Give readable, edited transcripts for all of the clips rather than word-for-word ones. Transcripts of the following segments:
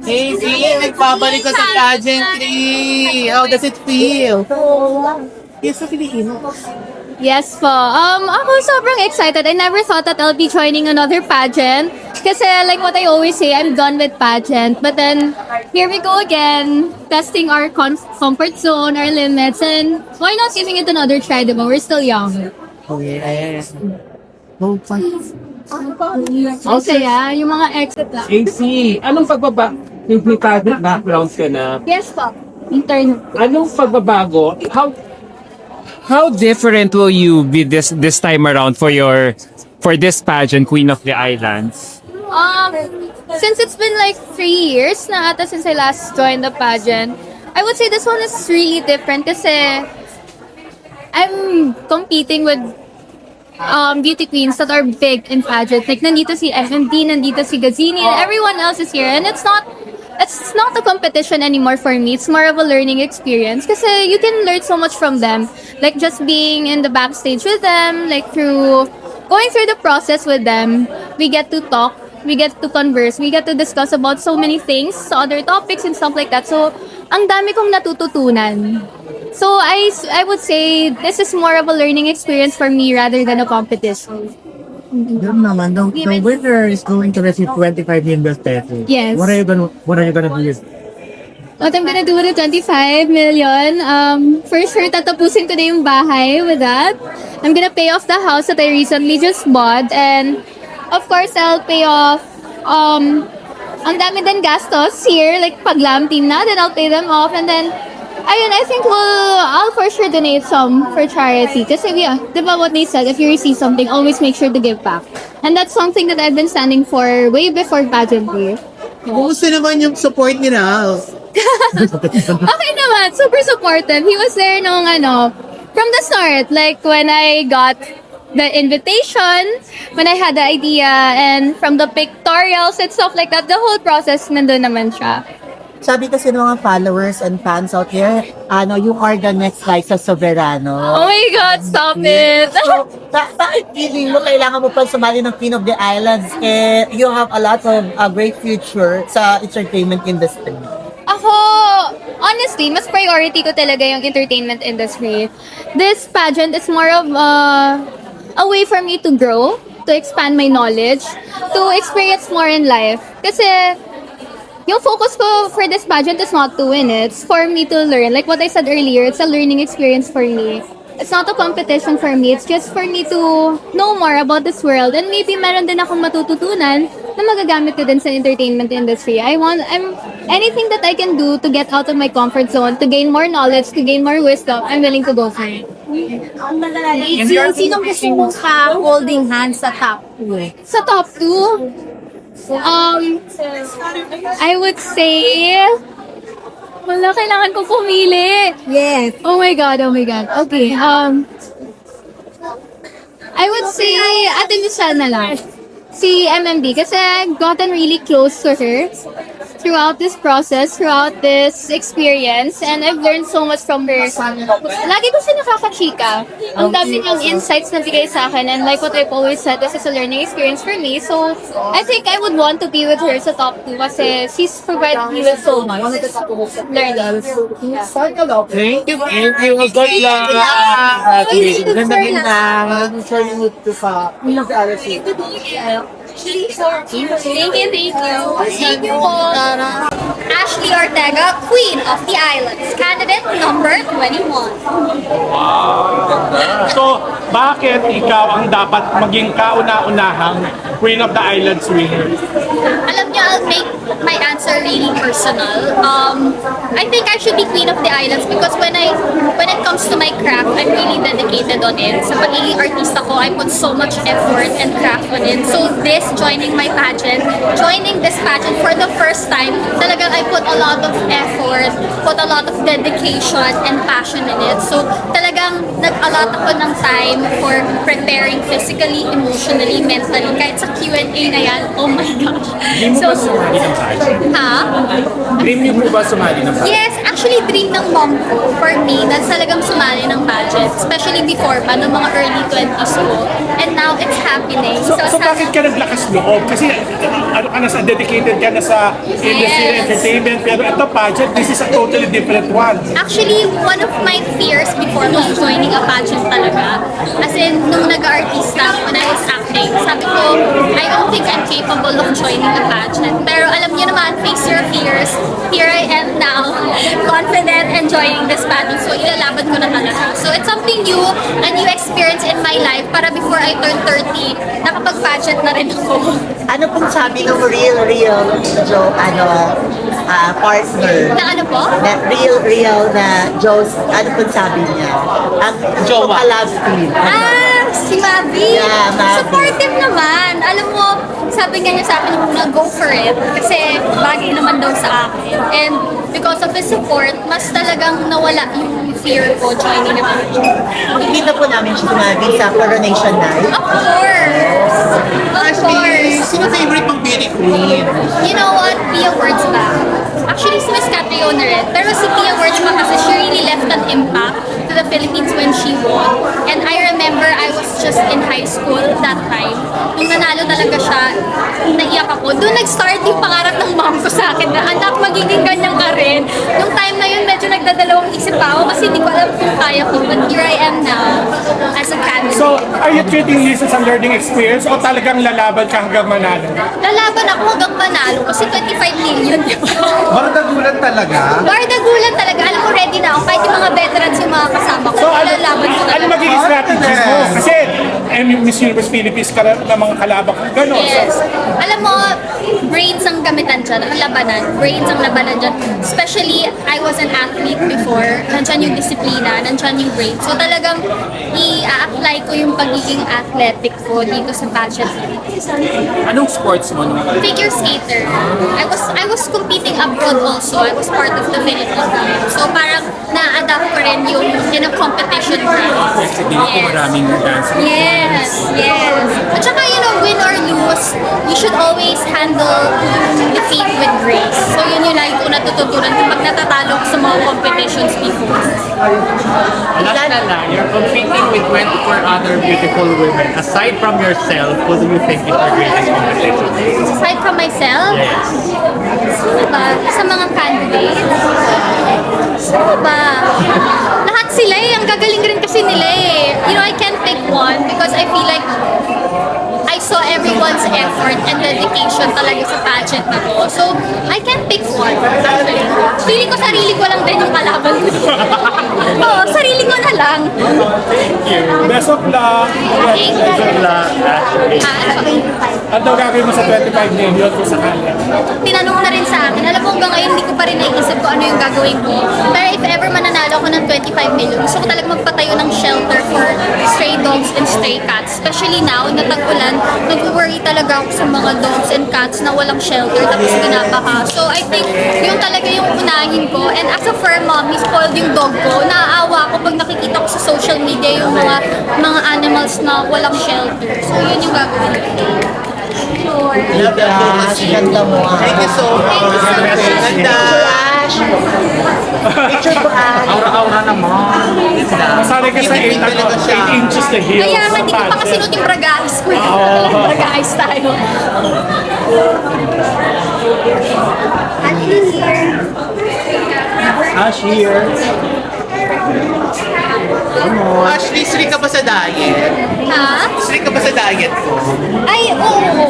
Casey, nagbabalik ka sa pageantry. How does it feel? Yes, sa Filipino. Yes po. Ako sobrang excited. I never thought that I'll be joining another pageant. Kasi like what I always say, I'm done with pageant. But then, here we go again. Testing our comfort zone, our limits. And why not giving it another try, diba? We're still young. Oh, yes. Oh, fun. Ang saya, yung mga exit lang. AC, anong yung pageant background ka na? Yes po. Intern. Anong pagbabago? How different will you be this time around for this pageant, Queen of the Islands? Since it's been like 3 years na ata since I last joined the pageant, I would say this one is really different kasi I'm competing with beauty queens that are big in pageant. Like nandito si FMD, nandito si Gazini, and everyone else is here. And it's not a competition anymore for me. It's more of a learning experience kasi you can learn so much from them. Like just being in the backstage with them, like going through the process with them, we get to talk, we get to converse, we get to discuss about so many things, other topics and stuff like that. So, ang dami kong natututunan. So, I would say this is more of a learning experience for me rather than a competition. Yun naman, the winner is going to receive 25 million pesos. Yes. What are you gonna do with? What I'm gonna do with the 25 million, for sure tatapusin ko na yung bahay with that. I'm gonna pay off the house that I recently just bought, and of course I'll pay off ang dami din gastos here, like pag glam team na, then I'll pay them off, and then ayun, I think I'll for sure donate some for charity. Kasi di ba what they said, if you receive something, always make sure to give back. And that's something that I've been standing for way before pageantry. Kumusta naman yung support ni Ralph? Okay naman, super supportive. He was there from the start. Like when I got the invitation, when I had the idea, and from the pictorials and stuff like that, the whole process nandun naman siya. Sabi kasi ng mga followers and fans out here, you are the next Liza Soberano. Oh my God, stop it! So, bakit feeling mo kailangan mo pa sumali ng Queen of the Islands? You have a lot of great future sa entertainment industry. Ako, honestly, mas priority ko talaga yung entertainment industry. This pageant is more of a way for me to grow, to expand my knowledge, to experience more in life. Kasi, yung focus ko for this pageant is not to win, it's for me to learn. Like what I said earlier, it's a learning experience for me. It's not a competition for me, it's just for me to know more about this world. And maybe meron din akong matututunan na magagamit ko din sa entertainment industry. Anything that I can do to get out of my comfort zone, to gain more knowledge, to gain more wisdom, I'm willing to go for it. Sinong gusto mo ka holding hands sa top 2? Sa top 2, I would say, kailangan ko pumili. Yes. Oh my God. Okay, I would say, Ate Michelle na lang. Si MMD, kasi I've gotten really close to her throughout this process, throughout this experience, and I've learned so much from her. Lagi ko siya nakakachika. Ang dami niyang insights na bigay sa akin, and like what I've always said, this is a learning experience for me. So, I think I would want to be with her sa top 2 kasi she's provided me with so much learning. Thank you, thank you. Good luck. Ganda din na. I'm sure you would to sa Thank you. Thank you po. Ashley Ortega, Queen of the Islands, candidate number 21. So, bakit ikaw ang dapat maging kauna-unahang Queen of the Islands winner? Alam niyo, I'll make my answer really personal. I think I should be Queen of the Islands because when it comes to my craft, I'm really dedicated on it. Sa pagiging artista ko, I put so much effort and craft on it. So joining this pageant for the first time, talagang I put all lot of effort, put a lot of dedication and passion in it. So talagang nag-allot ako ng time for preparing physically, emotionally, mentally. Kahit sa Q&A na yan, oh my gosh. Dream mo ba sumali ng pageant? Ha? Dream niyo po ba sumali ng pageant? Yes, actually dream ng mom ko for me na talagang sumali ng pageant. Especially before pa, noong mga early 20s ko. And now it's happening. So bakit ka naglakas loob? Kasi ano ka na sa dedicated ka na sa industry Yes. entertainment, pero ito pageant, this is a totally different one. Actually, one of my fears before was joining a pageant talaga. As in, nung nag-artista, when I was acting, sabi ko, I don't think I'm capable of joining a pageant. Pero alam niyo naman, face your fears. Here I am now, confident and joining this pageant. So, ilalaban ko na talaga. So, it's something new, a new experience in my life para before I turn 30, nakapag-pageant na rin ako. Ano pong sabi ng real partner? Na ano po? Na real na Joe's, ano pong sabi niya? Ang Jowa. love team. Si Mavi. Yeah, Mavi. Supportive naman. Alam mo, sabi nga niya sa akin na go for it. Kasi bagay naman daw sa akin. And because of his support, mas talagang nawala yung fear ko joining the pageant. Nakikita po namin si Mavi sa coronation night. Of course! Of course! Sino favorite mong beauty queen? You know what? Pia Words ba? Actually, si Miss Catriona rin. Pero si Pia Words pa kasi she really left an impact to the Philippines when she won. And I remember I was just in high school that time. Nung nanalo talaga siya, naiyak ako. Doon nag-start yung pangarap ng mom ko sa akin na anak, magiging ganyan ka rin. Nung time na yun, medyo nagdadalawang isip pa ako kasi hindi ko alam kung kaya ko. But here I am now as a candidate. So, are you treating this as a learning experience o talagang lalaban ka hanggang manalo? Lalaban ako hanggang manalo kasi 25 million, di ba? Bardagulan talaga? Bardagulan talaga. Alam mo, ready na ako. Kahit yung mga veterans yung mga kasama ko, So, lalaban ko ano talaga. magiging strategies mo? Kasi, Miss Universe Philippines ka na mga kalabak ko. Ganon. Yes. Alam mo, brains ang gamitan dyan, ang labanan. Brains ang labanan dyan. Especially, I was an athlete before. Nandyan yung disiplina, nandyan yung brains. So talagang i-apply ko yung pagiging athletic ko dito sa pageant. Anong sports mo? Figure skater. I was competing abroad also. I was part of the Philippine team. So parang na-adapt ko rin yung in a competition ground. Kasi dito maraming dance. Yes, yes. At saka, you know, win or lose, you should always handle defeat with grace. So yun yung lagi ko natututunan kapag natatalo ko sa mga competitions before. Last na lang, you're competing with 24 other beautiful women. Aside from yourself, who do you think is your greatest competition? Aside from myself, Yes. sino ba? Sa mga candidates? Sino ba? Lahat sila eh. Ang gagaling rin kasi nila eh. You know, I can't pick one because I feel like I saw everyone's effort and dedication talaga sa pageant na to. So, I can't pick one, actually. Feeling ko sarili ko lang din yung kalaban ko. Oo, sarili ko na lang. Best of luck. Thank you. Good luck, Ashley. Ano daw gagawin mo sa 25 million kung sakali? Tinanong na rin sa akin. Alam mo, hanggang ngayon, hindi ko pa rin naisip ko ano yung gagawin ko. Pero if ever mananalo ako ng 25 million, gusto ko talaga magpatayo ng shelter for stray dogs and stray cats. Especially now, na tag-ulan, nag-worry talaga ako sa mga dogs and cats na walang shelter tapos binabaha. So I think yung talaga yung unahin ko. And as a fur mommy, spoiled yung dog ko. Naaawa ko pag nakikita ko sa social media yung mga animals na walang shelter. So yun yung gagawin ko. Sure. Ash, ganda mo ah. Thank you so much. Thank you so much. Ganda. Ash. Picture ko Ash. Aura-aura naman. Masanay ka sa 8 Talaga siya. inches na heels. Kaya nga, hindi ko pa kasi yung bragais ko. Bragais tayo. Ash here. Ashley, sri ka ba sa diet? Ha? Sri ka ba sa diet ko? Ay, oo.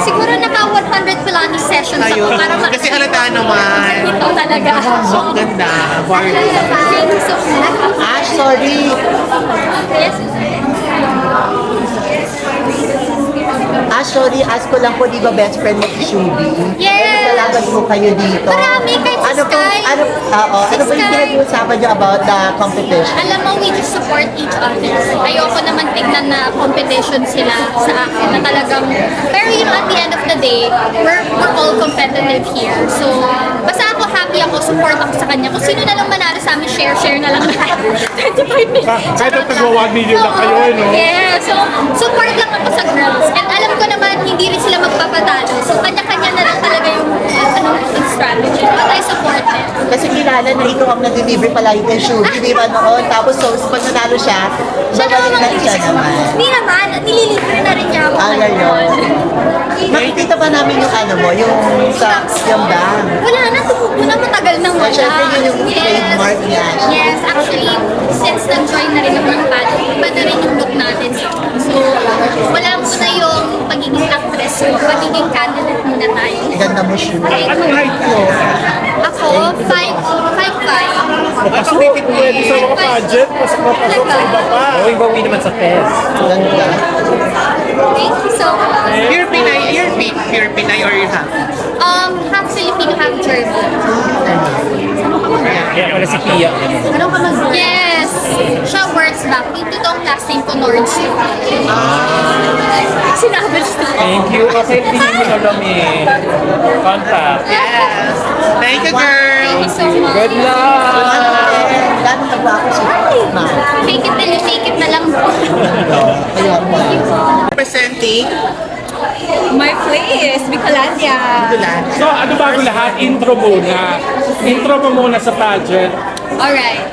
Siguro naka 100 Pilates sessions ako Ayun. para Kasi halata naman. Ito talaga. So, ang ganda. Barbie. Thank you so much. Ash, sorry. Yes. Ash, sorry. Ask ko lang po, di ba best friend mo si Shubi? Yes. Nalaban mo kayo dito. Marami, kahit si Ano po, Sky. ano ba yung Sky. pinag-uusapan niyo about the competition? Alam mo, we just support each other. Ayoko naman tignan na competition sila sa akin na talagang, pero you know, at the end of the day, we're all competitive here. So, basta ako ako, support ako sa kanya. Kung sino na lang manalo sa amin, share na lang lahat. 25 million. Kahit ang tagwa 1 million lang kayo, no? Yeah, so support lang ako sa girls. And alam ko naman, hindi rin sila magpapatalo. So kanya-kanya na lang talaga yung strategy. But I support them. Kasi kilala na ikaw ang nag-deliver palagi kay Shubi, di ba noon? Tapos so, pag nanalo siya, Siya babalik naman na siya naman. Hindi naman, nililibre na rin niya ako. Ngayon. Makikita ba namin yung ano mo, yung sa yung bang? Wala na, tumubo na, matagal nang wala. Syempre yun yung trademark niya. Yes, actually, since nag-join na rin ako ng pageant, iba na rin yung look natin. So, wala muna yung pagiging actress ko, pagiging candidate muna tayo. Ganda mo, Shubi. Anong height mo? Ako, 5'5". Mas hindi pwede sa mga pageant, mas mapasok sa iba pa. Bawi naman sa test. Ganda. Thank you so much. You're Pinay or you have? Half Filipino, half German. Yeah, wala si Pia. Yes! Siya works back. Dito tong last name ko, Nordstrom. Sinabi siya. Thank you. Okay, pinili mo lang eh. Contact. Yes! Thank you, girl. Thank you so much. Good luck. Gano'n nagwa ako sa ma. Fake it till you make it na lang. Ayun mo. Presenting. My place, Bicolandia. So, ano bago lahat? Intro muna. Intro mo muna sa pageant. Alright.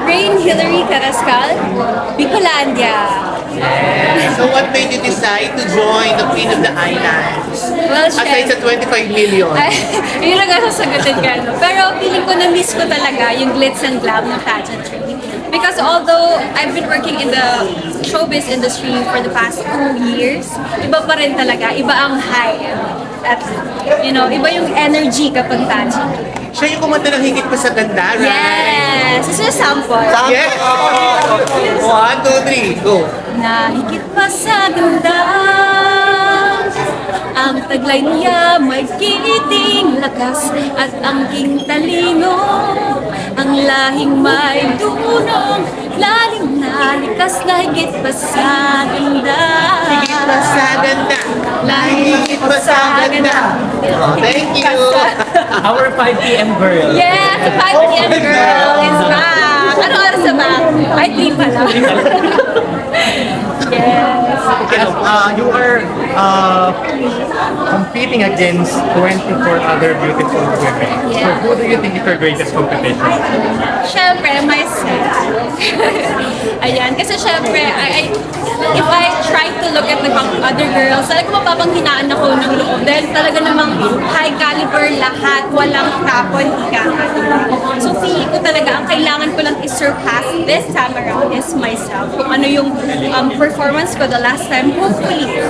Rain Hillary Carrascal, Bicolandia. So what made you decide to join the Queen of the Islands? Well, Aside sa 25 million. Ay, yun lang ang sasagutin ka, no? Pero feeling ko na-miss ko talaga yung glitz and glam ng pageantry. Because although I've been working in the showbiz industry for the past 2 years, iba pa rin talaga, iba ang high. At, you know, iba yung energy kapag pageantry. Siya yung kumanta ng higit pa sa ganda, right? Yes! This is a sample. Yes! 1, 2, 3, go! Na higit pa sa ganda, ang taglay niya may kiting lakas at angking talino, ang lahing may dunong lalim na likas na higit pa sa ganda. Higit pa sa ganda! Higit pa sa ganda! Oh, thank you! Our 5 p.m. girl. Yes, the 5 p.m. girl is back. Ano oras na ba? Ay, 3 pala. Yes. You are competing against 24 other beautiful women. So who do you think is your greatest competition? Siyempre, myself. Ayan, kasi siyempre, if I try to look at the other girls, talaga mapapanghinaan ako ng loob. Dahil talaga namang high caliber lahat, walang tapon, so feeling ko talaga, ang kailangan ko lang is-surpass this time around is myself. Kung ano yung performance ko the last time, hopefully,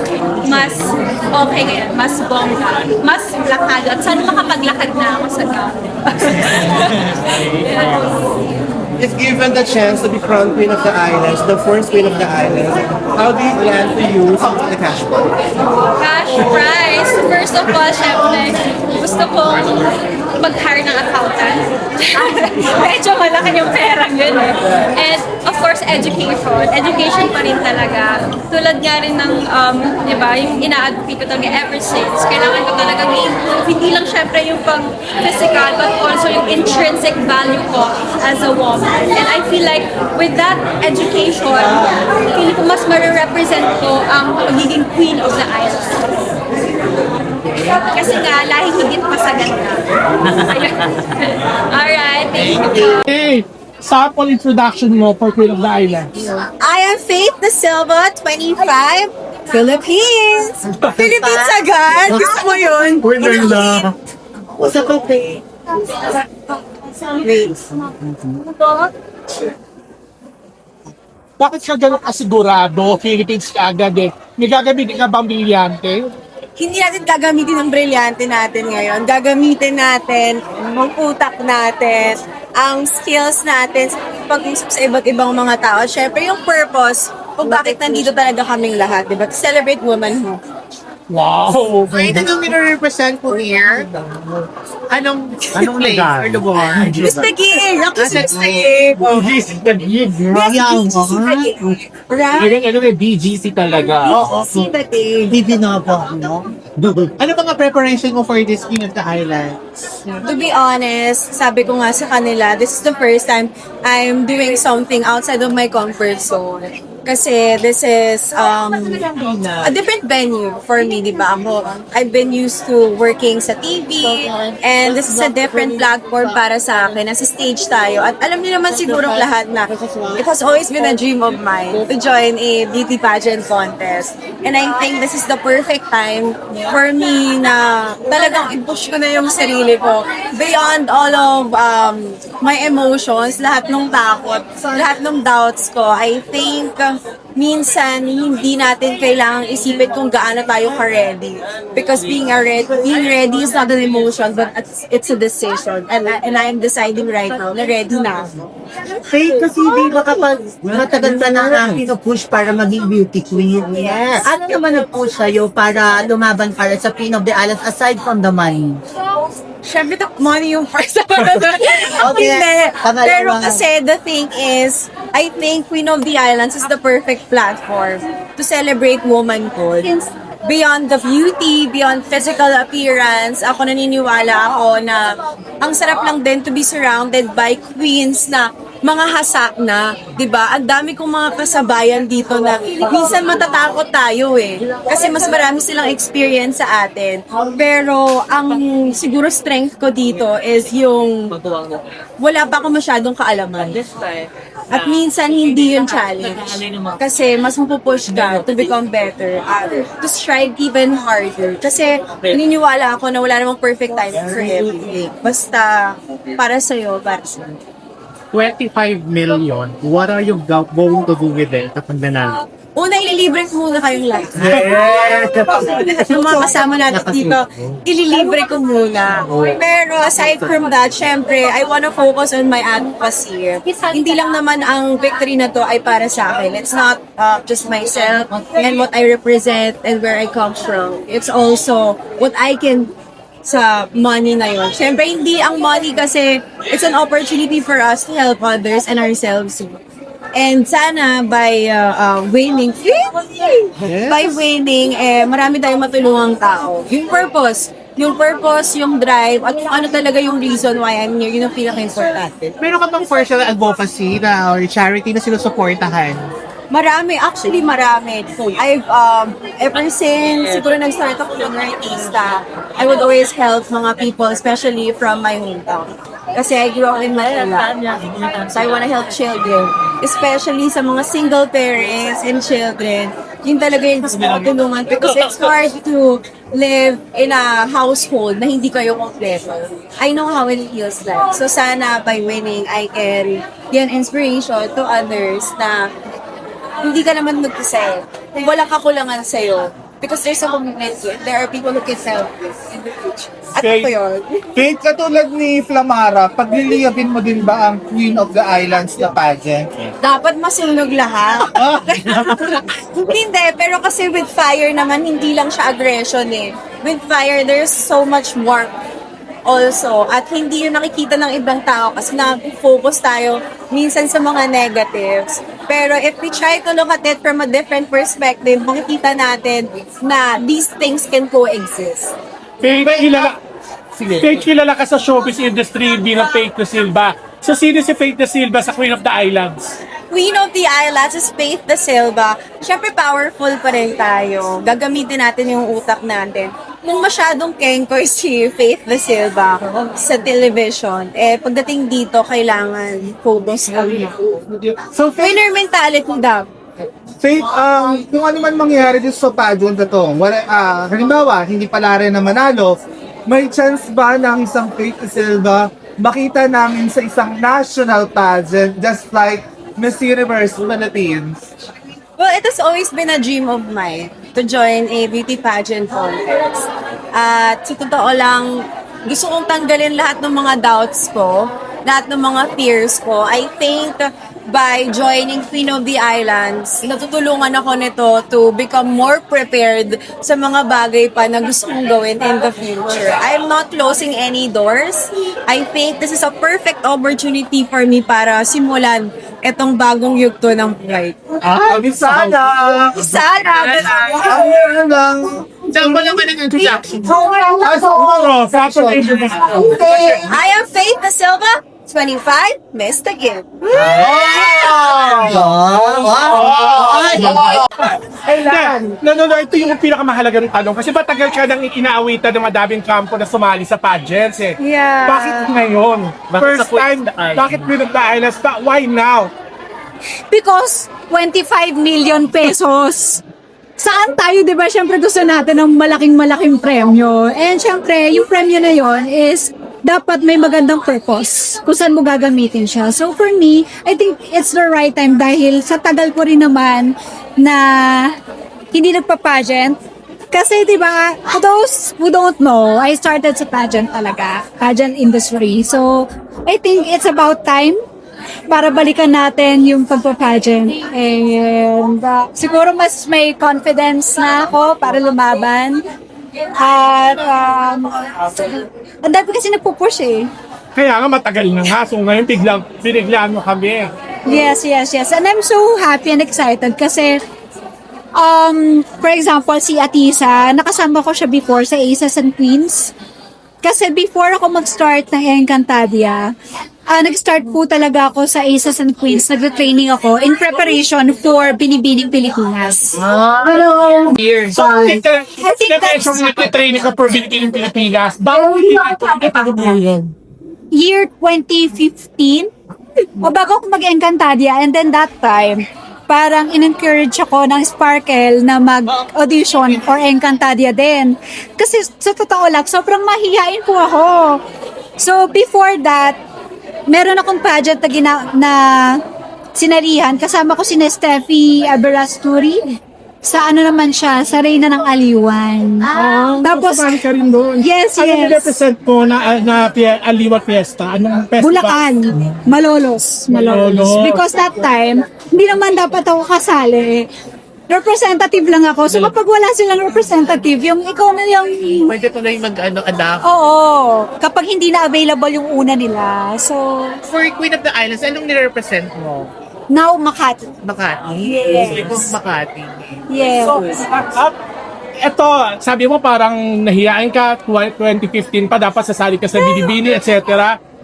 mas okay ngayon, mas bongga, mas lakado, at sana makapaglakad na ako sa gown. If given the chance to be crowned Queen of the Islands, the first Queen of the Islands, how do you plan to use the cash fund? Cash prize. First of all, syempre, gusto kong mag-hire ng accountant. Medyo malaki yung perang yun eh. And of course, education. Education pa rin talaga. Tulad nga rin ng, di ba, yung ina-advocate ko talaga ever since. Kailangan ko talaga i-improve. Hindi lang syempre yung pang-physical, but also yung intrinsic value ko as a woman. And I feel like with that education, feeling ko mas ma-represent ko ang pagiging Queen of the Islands. Kasi nga, lahing higit pa sa ganda. Ayun. Alright, thank you. Hey, sample introduction mo for Queen of the Islands. I am Faith Da Silva, 25, Philippines. Philippines agad? Gusto mo yun? What's up, okay? Wait. Bakit ka ganun kasigurado? Philippines ka agad eh. May gagamitin ka bang brilyante? Hindi natin gagamitin ang brilyante natin ngayon. Gagamitin natin ang utak natin, ang skills natin sa pag-usap sa iba't ibang mga tao. Siyempre, yung purpose kung bakit nandito talaga kaming lahat, di ba? To celebrate womanhood. Wow! Wait, anong nire-represent po here? Anong place lugar? or lugar? Miss Taguig! Ako si Miss Taguig! BGC the gig, bro. Right? Yung ano may BGC talaga. Oo. Si Taguig. Hindi na po, no? Ano mga preparation mo for this Queen of the Islands? To be honest, sabi ko nga sa kanila, this is the first time I'm doing something outside of my comfort zone. Kasi this is a different venue for me, di ba? I've been used to working sa TV and this is a different platform para sa akin. Nasa stage tayo. At alam niyo naman siguro lahat na it has always been a dream of mine to join a beauty pageant contest. And I think this is the perfect time for me na talagang i-push ko na yung sarili ko beyond all of my emotions, lahat ng takot, lahat ng doubts ko. I think minsan hindi natin kailangang isipin kung gaano tayo ka-ready. Because being ready is not an emotion, but it's a decision. And I am deciding right now na ready na ako. Faith, kasi di ba kapag matagal ka na pinupush para maging beauty queen? Yes. Ano naman na-push sa'yo para lumaban para sa Queen of the Islands aside from the money? Siyempre, the money yung first. Okay. Hindi. Pangalawa. Pero kasi the thing is, I think Queen of the Islands is the perfect platform to celebrate womanhood. Beyond the beauty, beyond physical appearance, ako naniniwala ako na ang sarap lang din to be surrounded by queens na mga hasak na, 'di ba? Ang dami kong mga kasabayan dito na minsan matatakot tayo eh. Kasi mas marami silang experience sa atin. Pero ang siguro strength ko dito is yung wala pa ako masyadong kaalaman. At minsan hindi yun challenge. Kasi mas mapupush ka to become better, to strive even harder. Kasi naniniwala ako na wala namang perfect time for everything. Basta para sa'yo, para sa'yo. 25 million, what are you going to do with it kapag nanalo? Una, ililibre ko muna kayong lahat. Yung mga kasama natin dito, ililibre ko muna. Pero aside from that, syempre, I wanna focus on my advocacy. Hindi lang naman ang victory na to ay para sa akin. It's not just myself and what I represent and where I come from. It's also what I can sa money na yun. Syempre, hindi ang money kasi it's an opportunity for us to help others and ourselves. And sana by winning, marami tayong matulungang tao. Yung purpose, yung drive, at kung ano talaga yung reason why I'm here, yun ang pinaka-importante. Meron ka bang personal advocacy na or charity na sinusuportahan? Marami. I've, ever since siguro nag-start ako ng artista, I would always help mga people, especially from my hometown. Kasi I grew up in Manila. So I wanna help children. Especially sa mga single parents and children. Yun talaga yung gusto ko tulungan because it's hard to live in a household na hindi kayo kompleto. I know how it feels like. So sana by winning, I can be an inspiration to others na hindi ka naman mag-isa. Walang kakulangan sa'yo. Because there's a commitment to it. There are people who can help you in the future. At ito yun. Kate, katulad ni Flamara, pagliliyabin mo din ba ang Queen of the Islands na pageant? Dapat masunog lahat. Hindi, pero kasi with fire naman, hindi lang siya aggression eh. With fire, there's so much warmth also. At hindi yun nakikita ng ibang tao kasi na-focus tayo minsan sa mga negatives. Pero if we try to look at it from a different perspective, makikita natin na these things can coexist. Kate, kilala ka sa showbiz industry bilang Faith De Silva. So, sino si Faith De Silva sa Queen of the Islands? Queen of the Islands is Faith De Silva. Siyempre, powerful pa rin tayo. Gagamitin natin yung utak natin. Kung masyadong kengkoy si Faith De Silva sa television, pagdating dito, kailangan focus kami. So, Faith, Winner mentality daw. Faith, kung ano man mangyari dito sa pageant na to, halimbawa, hindi pala rin na manalo, may chance ba ng isang Faith De Silva makita namin sa isang national pageant just like Miss Universe Philippines? Well, it has always been a dream of mine to join a beauty pageant contest. At sa totoo lang, gusto kong tanggalin lahat ng mga doubts ko, lahat ng mga fears ko. I think by joining Queen of the Islands, natutulungan ako nito to become more prepared sa mga bagay pa na gusto kong gawin in the future. I'm not closing any doors. I think this is a perfect opportunity for me para simulan itong bagong yugto ng buhay. Sana! Sana! Ayun lang. Saan ba naman ang introduction? Siguro, congratulations. I am Faith Da Silva, 25, Miss Taguig. No, ito yung pinakamahalagang tanong. Kasi matagal ka nang inaawitan ng madaming kampo na sumali sa pageants eh. Yeah. Bakit ngayon? First sa time, Queen of the Islands? bakit Queen of the Islands? Why now? Because 25 million pesos. Saan tayo, di ba? Siyempre gusto natin ng malaking premyo. And siyempre, yung premyo na yon is dapat may magandang purpose kung saan mo gagamitin siya. So for me, I think it's the right time dahil sa tagal ko rin naman na hindi nagpa-pageant. Kasi di ba, for those who don't know, I started sa pageant talaga, pageant industry. So I think it's about time para balikan natin yung pagpa-pageant. And siguro mas may confidence na ako para lumaban. At ang dami kasi nagpo-push eh. Kaya nga matagal na nga. So ngayon biniglaan mo kami. Yes. And I'm so happy and excited kasi for example, si Atisa, nakasama ko siya before sa Aces and Queens. Kasi before ako mag-start ng Encantadia, nag-start po talaga ako sa Aces and Queens. Nag-training ako in preparation for Binibining Pilipinas. Years. So, I think that's training ka for Binibining Pilipinas. Bago year 2015. O bago ako mag-Encantadia. And then that time, parang in-encourage ako ng Sparkle na mag-audition for Encantadia din. Kasi sa totoo lang, sobrang mahihain po ako. So before that, meron akong pageant na sinarihan. Kasama ko si Steffi Aberasturi. Sa ano naman siya, sa Reyna ng Aliwan. Tapos, Sumali ka rin doon. yes. Ano represent po na Aliwa Fiesta? Anong festival? Bulacan. Malolos. Malolos. Because that time, hindi naman dapat ako kasali. Representative lang ako. So kapag wala silang representative, yung ikaw na yung... Pwede ko na yung mag-adapt. Oo. Kapag hindi na available yung una nila. So, For Queen of the Islands, anong nire-represent mo? now Makati. Makati? Yes. Makati. Yes. Eto, sabi mo parang nahiyain ka, 2015 pa, dapat sasali ka sa Binibini, etc.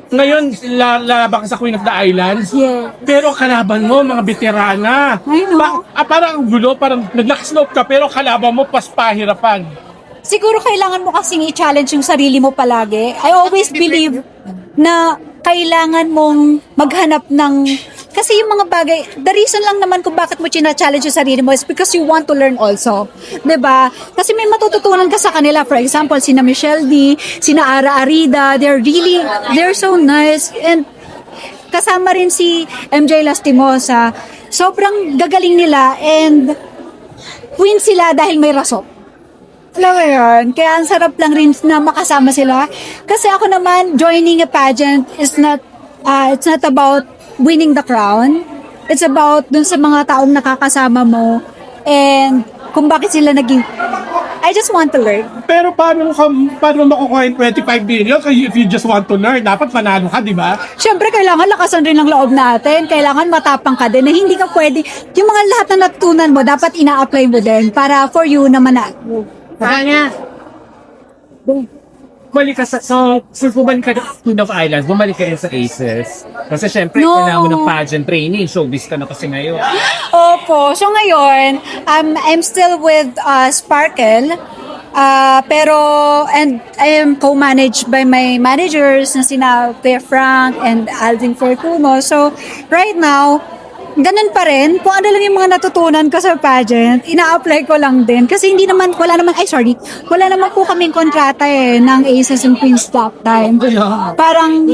Ngayon, lalaban ka sa Queen of the Islands. Yeah. Pero kalaban mo, mga veterana. I know. Parang gulo, parang nag-slope ka, pero kalaban mo, pahirapan. Siguro kailangan mo kasing i-challenge yung sarili mo palagi. I always believe na kailangan mong maghanap ng... Kasi yung mga bagay, the reason lang naman kung bakit mo china-challenge yung sarili mo is because you want to learn also. 'Di ba? Kasi may matututunan ka sa kanila. For example, sina Michelle D, sina Ara Arida, they're so nice. And kasama rin si MJ Lastimosa. Sobrang gagaling nila and queen sila dahil may rason. Alam mo yun? Kaya ang sarap lang rin na makasama sila. Kasi ako naman, joining a pageant is not, it's not about winning the crown. It's about dun sa mga taong nakakasama mo and kung bakit sila naging... I just want to learn. Pero paano makukuha yung 25 billion if you just want to learn? Dapat panalo ka, di ba? Siyempre, kailangan lakasan rin ng loob natin. Kailangan matapang ka din na hindi ka pwede... Yung mga lahat na natutunan mo, dapat ina-apply mo din para for you naman na... Bumalik ka since bumalik ka sa Queen of Islands, bumalik ka rin sa Aces. Kasi syempre, No. kailangan mo ng pageant training. Showbiz ka na kasi ngayon. Opo. So ngayon, I'm still with Sparkle. Pero, and I am co-managed by my managers na sina Kuya Frank and Alvin Fortuno. So, right now, ganun pa rin. Kung ano lang yung mga natutunan ko sa pageant, ina-apply ko lang din. Kasi wala naman po kaming kontrata ng Aces and Queens that time. Parang,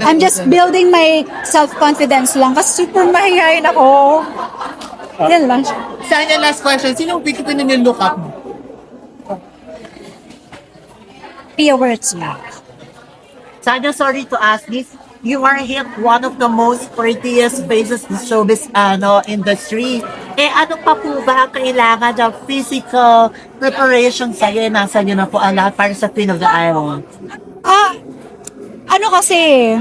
I'm just building my self-confidence lang kasi super mahihayin ako. Yan lang siya. Sana last question, sinong big queen na look up mo? Pia words na. Sana, sorry to ask this. you are hit one of the most prettiest faces in showbiz industry. Ano pa po ba ang kailangan ng physical preparation sa'yo? Nasa nyo na po ang lahat para sa Queen of the Island. Ano kasi,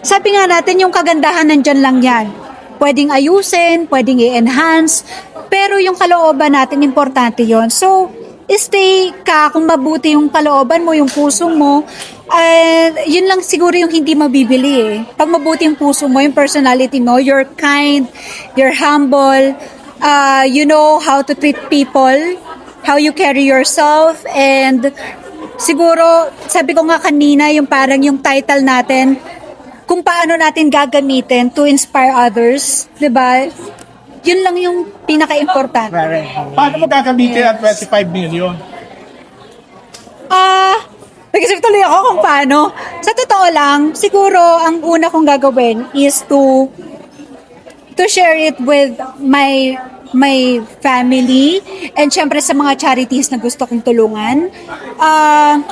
sabi nga natin yung kagandahan nandyan lang yan. Pwedeng ayusin, pwedeng i-enhance, pero yung kalooban natin, importante yon. So, stay ka kung mabuti yung kalooban mo, yung puso mo, yun lang siguro yung hindi mabibili eh. Pag mabuti yung puso mo, yung personality mo, you're kind, you're humble, you know how to treat people, how you carry yourself, and siguro, sabi ko nga kanina, yung parang yung title natin, kung paano natin gagamitin to inspire others, di ba? Yun lang yung pinaka-importante. Paano mo gagamitin ang 25 million? Nag-isip tuloy ako kung paano. Sa totoo lang, siguro ang una kong gagawin is to share it with my family and syempre sa mga charities na gusto kong tulungan,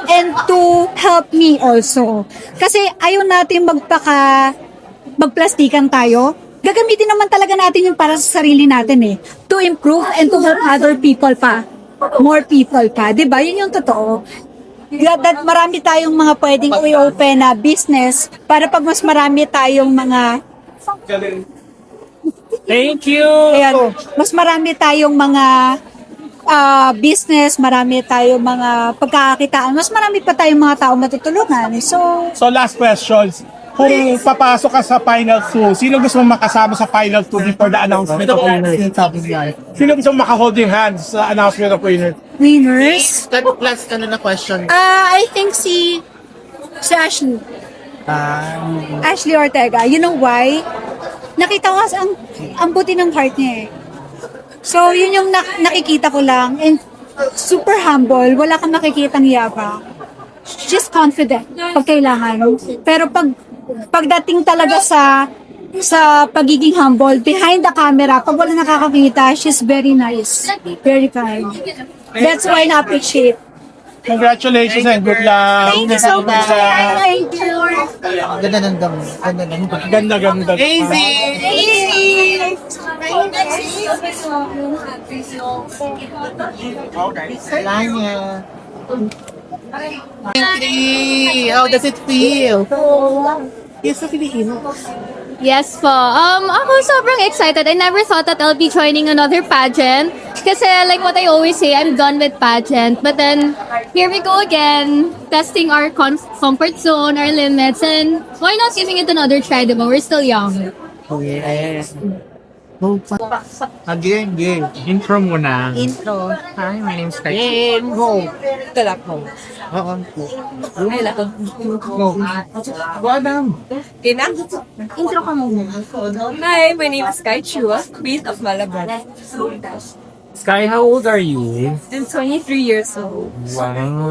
and to help me also. Kasi ayaw natin magplastikan tayo. Gagamitin naman talaga natin yung para sa sarili natin eh. To improve and to help other people pa. More people pa. Diba? Yun yung totoo. That marami tayong mga pwedeng i-open na business para pag mas marami tayong mga Thank you! ayan, mas marami tayong mga business, marami tayong mga pagkakakitaan, mas marami pa tayong mga tao matutulungan. So last questions. Kung papasok ka sa final 2, sino gusto mong makasama sa final 2 before the announcement of winners? Sino gusto mong maka-holding hands sa announcement of winners? winners. Plus, na question. I think si Ashley. Ashley Ortega. You know why? Nakita ko kasi ang buti ng heart niya eh. So, yun yung nakikita ko lang. And super humble. Wala kang makikitang yabang. She's confident pag kailangan. Pero pagdating talaga sa pagiging humble, behind the camera, pag wala nakakakita, she's very nice. Very kind. That's why na-appreciate. Congratulations and good luck. Thank you so much. Thank you. Ganda ng damo. Ganda. Wala niya. How does it feel? Yes, sa Pilipino. Yes po. Ako sobrang excited. I never thought that I'll be joining another pageant. Kasi like what I always say, I'm done with pageant. But then, here we go again. Testing our comfort zone, our limits. And why not giving it another try, diba? We're still young. Yes. Again, game. Intro muna. Intro. Hi, my name's Kai. Game. Go. Talako. Oo. Ay, lako. Go. Wadam. Intro ka muna. Hi, my name is Kai Chua, Queen of Malabar. Sky, how old are you? I'm 23 years old. Wow.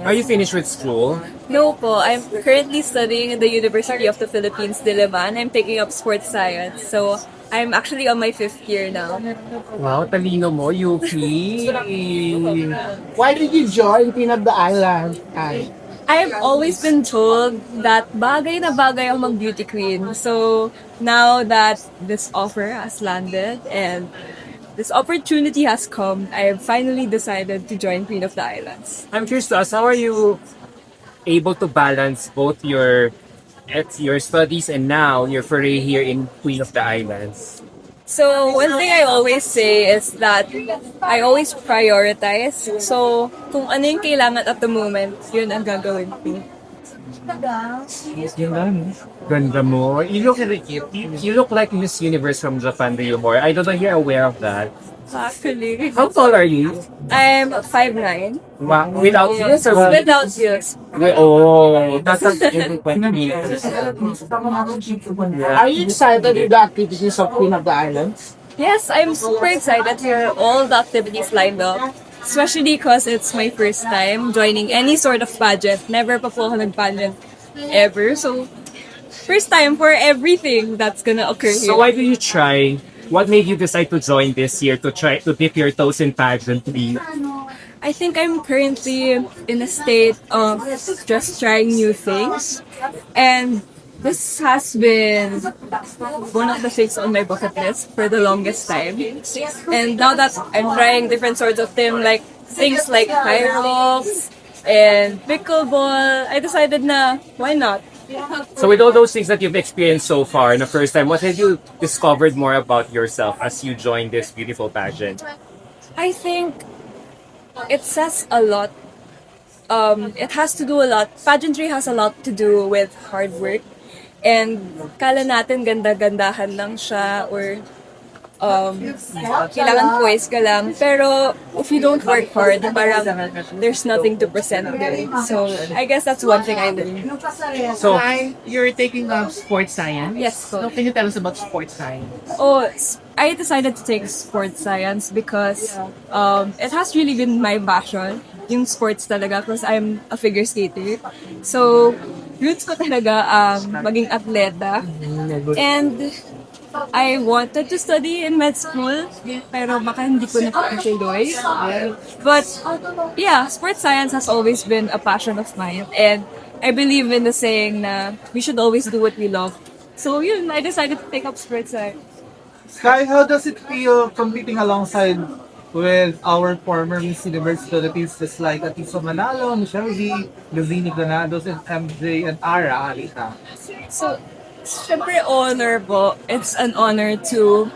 Are you finished with school? No po, I'm currently studying in the University of the Philippines, Diliman. I'm taking up sports science. So, I'm actually on my 5th year now. Wow, talino mo, Yuki. Why did you join Queen of the Island? I've always been told that bagay na bagay ako mag-beauty queen. So, now that this offer has landed and this opportunity has come, I have finally decided to join Queen of the Islands. I'm curious to ask, how are you able to balance both your studies and now your foray here in Queen of the Islands? So, one thing I always say is that I always prioritize. So, kung ano yung kailangan at the moment, yun ang gagawin ko. Ganda mo. You look like Miss Universe from Japan, do you more? I don't know if you're aware of that. Actually, How tall are you? I'm 5'9". Wow, without heels or with? Without heels. Oh, that's a Are you excited with the activities of Queen of the Islands? Yes, I'm super excited for all the activities lined up. Especially because it's my first time joining any sort of pageant. Never pa po ako nag-pageant ever. So, first time for everything that's gonna occur here. So why did you try? What made you decide to join this year to try to dip your toes in pageantry? I think I'm currently in a state of just trying new things. And This has been one of the things on my bucket list for the longest time. And now that I'm trying different sorts of like things like fireworks and pickleball, I decided na, why not? So with all those things that you've experienced so far in the first time, what have you discovered more about yourself as you joined this beautiful pageant? I think it says a lot. It has to do a lot. Pageantry has a lot to do with hard work. And kala natin ganda-gandahan lang siya or kailangan poise ka lang. Pero if you don't work hard, parang there's nothing to present there. So I guess that's one thing I learned. So, You're taking up sports science. Yes, So can you tell us about sports science? Oh, I decided to take sports science because it has really been my passion, yung sports talaga, because I'm a figure skater. So, roots ko talaga maging atleta. And I wanted to study in med school, pero baka hindi ko napatuloy. But yeah, sports science has always been a passion of mine. And I believe in the saying na we should always do what we love. So yun, I decided to take up sports science. Sky, how does it feel competing alongside with our former Miss Universe Philippines, just like Atiso Manalo, Michelle V, Luzini Granados, and MJ and Ara Alita? So, syempre honor po. It's an honor to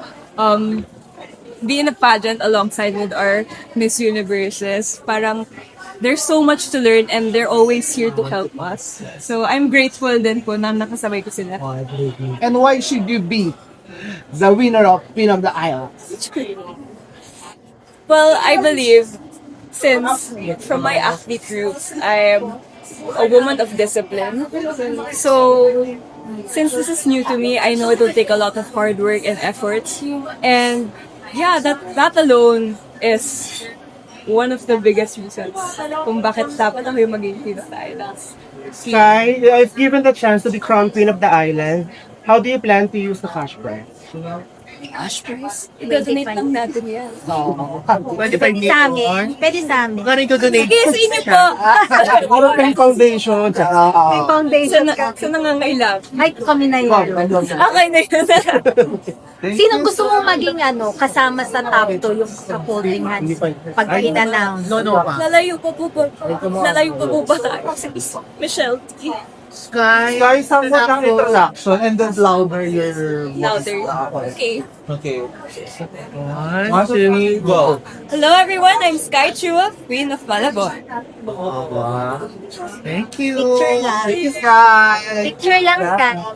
be in a pageant alongside with our Miss Universes. Parang there's so much to learn and they're always here to help us. So, I'm grateful din po na nakasabay ko sila. And why should you be the winner of Queen of the Islands? Well, I believe since from my athlete roots, I am a woman of discipline. So, since this is new to me, I know it will take a lot of hard work and effort. And yeah, that alone is one of the biggest reasons kung bakit dapat ako yung maging Queen of the Islands. Sky, if given the chance to be crowned Queen of the Island, how do you plan to use the cash prize? Cash prize? I-donate lang natin yan. Pwede pa hindi. Pwede sa amin. Magkano ito donate? Sige, sa inyo po! Para pang foundation, tsaka... Foundation Sa nangangailangan. Ay, kami na yan. Okay na yun. Sino gusto mo maging kasama sa top 2 yung holding hands pag in-announce? No pa. Lalayo pa po ba tayo? Michelle, Sky. Sky, somewhat ang introduction and then louder your louder. Okay. Okay. One, two, go. Hello everyone, I'm Sky Chua, Queen of Malabon. Thank you. Picture lang. Thank you, Sky. Picture lang ka.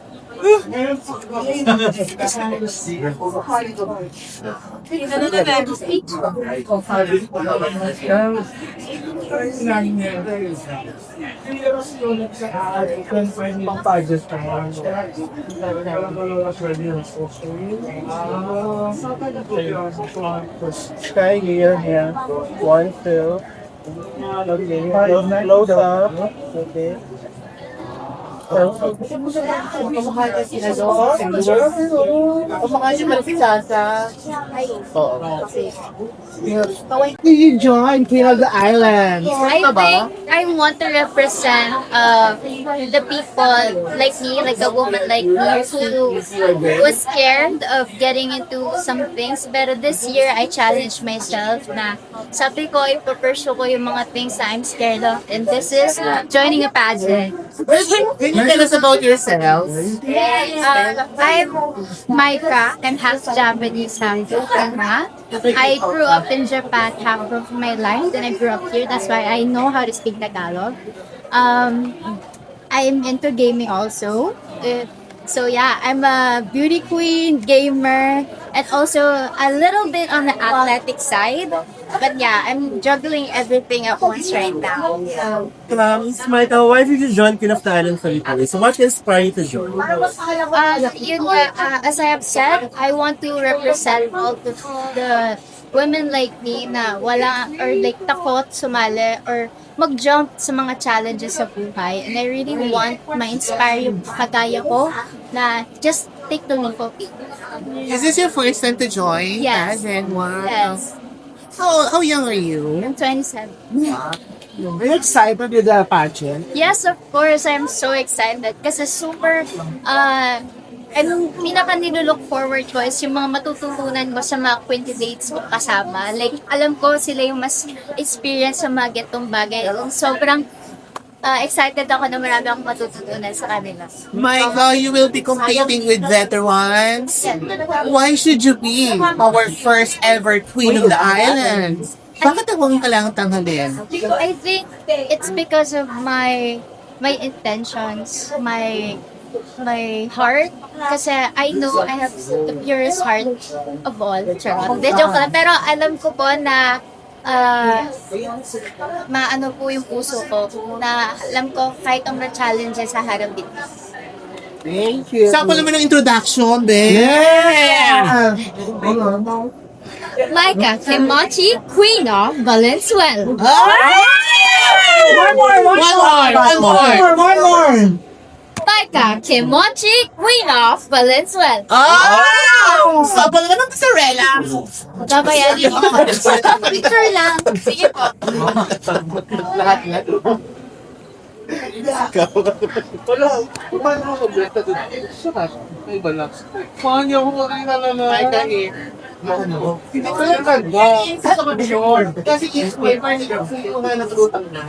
Sky here. One, two. Okay. Close up. Okay. You join Queen of the Islands. I think I want to represent the people like me, like a woman like me who was scared of getting into some things. But this year, I challenged myself na sabi ko, ipapursue ko yung mga things that I'm scared of. And this is joining a pageant. Can you tell us about yourself? I'm Maika. I'm half Japanese, half Filipina. I grew up in Japan half of my life, and I grew up here. That's why I know how to speak Tagalog. I'm into gaming also. So yeah, I'm a beauty queen, gamer, and also a little bit on the athletic side. But yeah, I'm juggling everything at once right now. Smita, why did you join Queen of the Islands Philippines? So what inspired you to join? As I have said, I want to represent all the women like me na wala or like takot sumali or mag-jump sa mga challenges sa buhay. And I really want ma-inspire yung kagaya ko na just take the leap of faith. Is this your first time to join? Yes. And wow. Yes. How young are you? I'm 27. Are you excited with the pageant? Yes, of course. I'm so excited. Kasi super, ang pinaka nilulook forward ko is yung mga matututunan ko sa mga candidates ko kasama. Like, alam ko sila yung mas experience sa mga getong bagay. Sobrang excited ako na marami akong matututunan sa kanila. Michael, you will be competing with veterans. Why should you be our first ever Queen of the Islands? Bakit ako ang kailangan tanghalin? I think it's because of my intentions, my heart. Kasi I know I have the purest heart of all. Charot. De, joke lang. Pero alam ko po na maano po yung puso ko na alam ko kahit ang challenges sa harapin. Thank you. Saan pa naman ang introduction, babe? Yeah! Micah Kimochi, Queen of Valenzuela. One more! One more! Micah Kimochi, Queen of Valenzuela. Oh! Saan pa naman ang pasarela? Babayarin mo. Picture lang. Sige po. Kasi is paper ni yung mga natutang na.